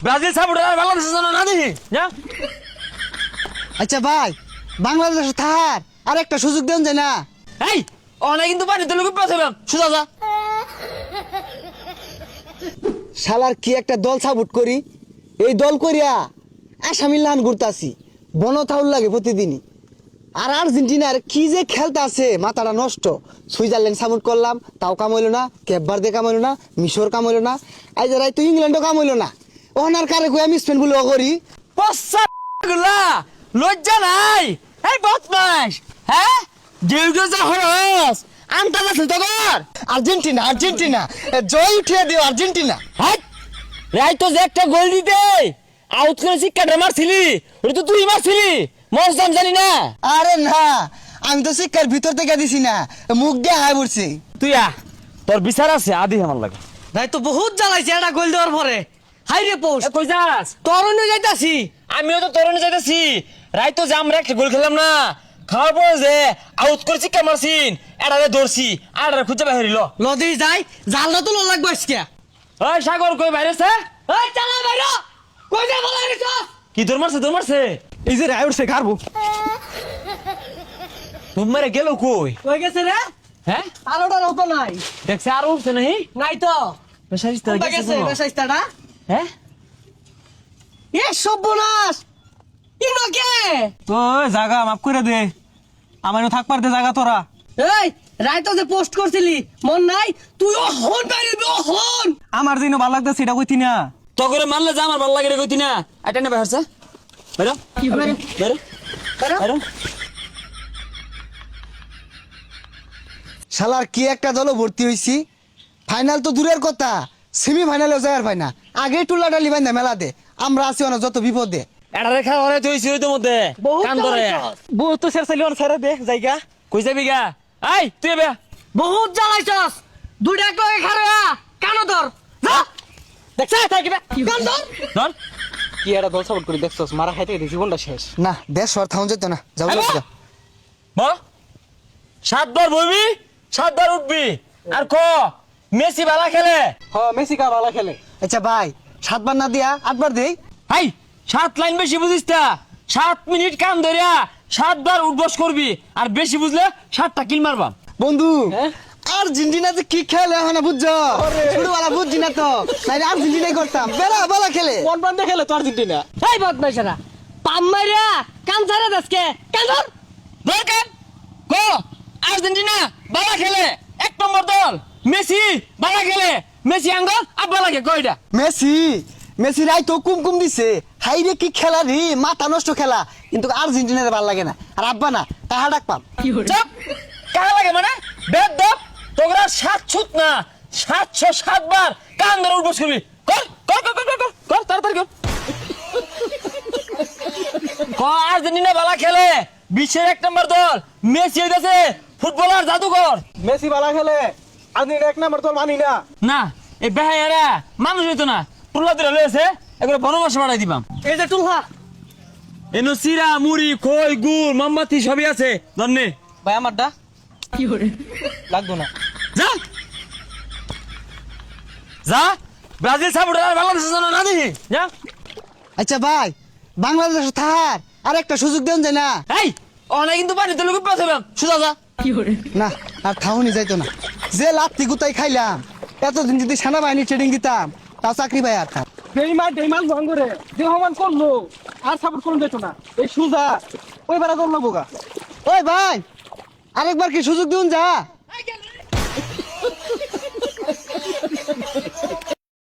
Brazil supporter বাংলাদেশের জন্য না দেখি যা। আচ্ছা ভাই, বাংলাদেশ থাকার আর একটা সুযোগ দেন যায় না? এই অনেক কিন্তু পানিতে লোক পেছিলাম সুজা যা। শালার কি একটা দল সাপোর্ট করি, এই দল করিয়া আসামির লান ঘুরতাছি, বনথাউল লাগে প্রতিদিনই। আর আর্জেন্টিনার কি যে খেলতে আছে, মাথাটা নষ্ট। সুইজারল্যান্ড সাপোর্ট করলাম, তাও কাম হইলো না। ক্যাপ ভার্দে কাম হইলো না, মিশর কাম হইলো না, আজ রাই তো ইংল্যান্ডও কাম হইলো না। ওনার কারে কই আমি স্পেন বলে করি। পশ্চা গুলা লজ্জা নাই। এই বদমাস, হ্যাঁ ডিউটি যা হরস আন্তাজ আছে তো কর। আর্জেন্টিনা আর্জেন্টিনা জয় উঠিয়ে দিও আর্জেন্টিনা। হাট রাই তো যে একটা গোল দিতে আউট করে শিক্ষাটা মারছিলি, ওটা তো তুই মারছিলি, মরসাম জানি না। আরে না, আমি তো শিক্ষার ভিতর থেকে দিছি না, মুখ দিয়ে হাই পড়ছি। তুই তোর বিচার আছে আদি আমার লাগে। ভাই তো বহুত জ্বালাইছে এটা গোল দেওয়ার পরে। হাই রে পোস্ট কই যাস? তরুণে যাইতাছি। আমিও তো তরুণে যাইতেছি। রাই তো যে আমরা একটা গোল খেলাম না, খাওয়ার পরে যে আউট করে শিক্ষা মারছিন, এটারে ধরছি আর খুঁজে বাহিরিল। লদি যাই জালটা তো লো লাগবে আজকে। ওই সাগর কই বাইরেছে? এই চালা বাইরে কই যা বলা রে তো কি দৌড় মারছে? এই যে রায় উঠছে কারবো। তোমারে গেল কই? কই গেছে রে? হ্যাঁ আলোটা তো নাই। দেখছে আর উঠছে নাহি? নাই তো। বেশারিস্তা কোনটা গেছে গেছে বেশাইস্তাটা? হ্যাঁ এ সর্বনাশ ইনো কে? তো জায়গা মাফ করে দে, আমার থাক পারতে জায়গা তোরা। এই রাইতো যে পোস্ট করছিলি মন নাই? তুই ও হন বাইরে ও হন। আমার যেন ভালো লাগতেছে সেটা কইতি না। তো করে মানলে যে আমার ভালো লাগে রে কইতি না। এটা না বাইরছে বাইরো কি বাইরে? বাইরো বাইরো। শালার কি একটা দলও ভর্তি হইছি, ফাইনাল তো দূরের কথা, সেমি ফাইনালেও যাওয়ার পাই না। আগে টুলা ডালি বাইন্দা মেলা দে, আমরা আছি অনেক যত বিপদে। এটা রেখা হরে তুইছি ওই তো মধ্যে বহুত কান ধরে জ্বালাইছস। বউ তো ছেড়ে চাইলি ছেড়ে দে জায়গা। কই যাবি গা? এই তুই বে বহুত জ্বালাইছস। দুইটা কই খাড়া কানো ধর। যা দেখছ তাই কিবা কান ধর। ধর কি একটা দল সাপোর্ট করে দেখছস, মারা খাইতে খাইতে জীবনটা শেষ। না দেশ সর থাউন যেত না, যাও যাও যাও। ব 7 বার বইবি 7 বার উঠবি আর ক মেসি ভালো খেলে। হ মেসি কা ভালো খেলে। আচ্ছা ভাই, 7 বার না দিয়া 8 বার দেই। হাই 7 লাইন বেশি বুঝিস তা 7 মিনিট কাম ধরিয়া 7 বার উঠবস করবি আর বেশি বুঝলে 7টা কিল মারবা। বন্ধু আর্জেন্টিনা যে কি খেলে এখন বুঝছো, ছোটবেলা বুঝছি না তো, নাইলে আর্জেন্টিনাই করতাম, বেলা বেলা খেলে। কোন বান্দে খেলে তো আর্জেন্টিনা? এই বদমাইশরা পাম মাইরা কান ছাড়া দেশকে কান ধর। দরকার ক আর্জেন্টিনা ভালো খেলে 1 নম্বর দল, মেসি ভালো খেলে, মেসি আঙ্গল আব্বা লাগে কয়টা। মেসি মেসি রাই তো কুমকুম দিছে, হাই রে কি খেলা রে, মাথা নষ্ট খেলা। কিন্তু আর্জেন্টিনার ভালো লাগে না, আর আব্বা না তাহা ডাক পাম। চুপ কারা লাগে মানে বেদ দপ তোরা 7 ছুত না 707 বার কান ধরে উঠবস করবি। কর কর কর কর কর কর তাড়াতাড়ি কর। ক আর্জেন্টিনা ভালো খেলে, বিশ্বের 1 নম্বর দল, মেসি হইতাছে ফুটবলার জাদুকর। মেসি ভালো খেলে, আর্জেন্টিনা 1 নম্বর দল মানি না। না এই বেহায়ারা মানুষ হইতো না, টুলা দিরা লয়েছে এগুলো বনবাস বাড়াই দিবাম। এই যে টুলহা এনো সিরা মুড়ি খই গুড় মোমবাতি সবই আছে ধন্যে। ভাই আমারটা কি করে লাগতো না। যা যা ব্রাজিল সাপোর্টার বাংলাদেশের জন্য না দেখি যা। আচ্ছা ভাই, বাংলাদেশ থাকার আর একটা সুযোগ দেন যায় না? এই অনেক কিন্তু পানিতে লোক পেছিলাম সুজা যা। কি করে না আর থাউনি যাইতো না, যে লাত্তি গুতাই খাইলাম, এতদিন যদি সেনাবাহিনী ট্রেনিং দিতাম তাও চাকরি পাই আর থাক। ডেইমাল ভাঙ্গরে যে সমান করলো আর সাপোর্ট করুন যেত না। এই সুজা ওই বেড়া করলো বোকা। ওই ভাই, আরেকবার কি সুযোগ দিন যা।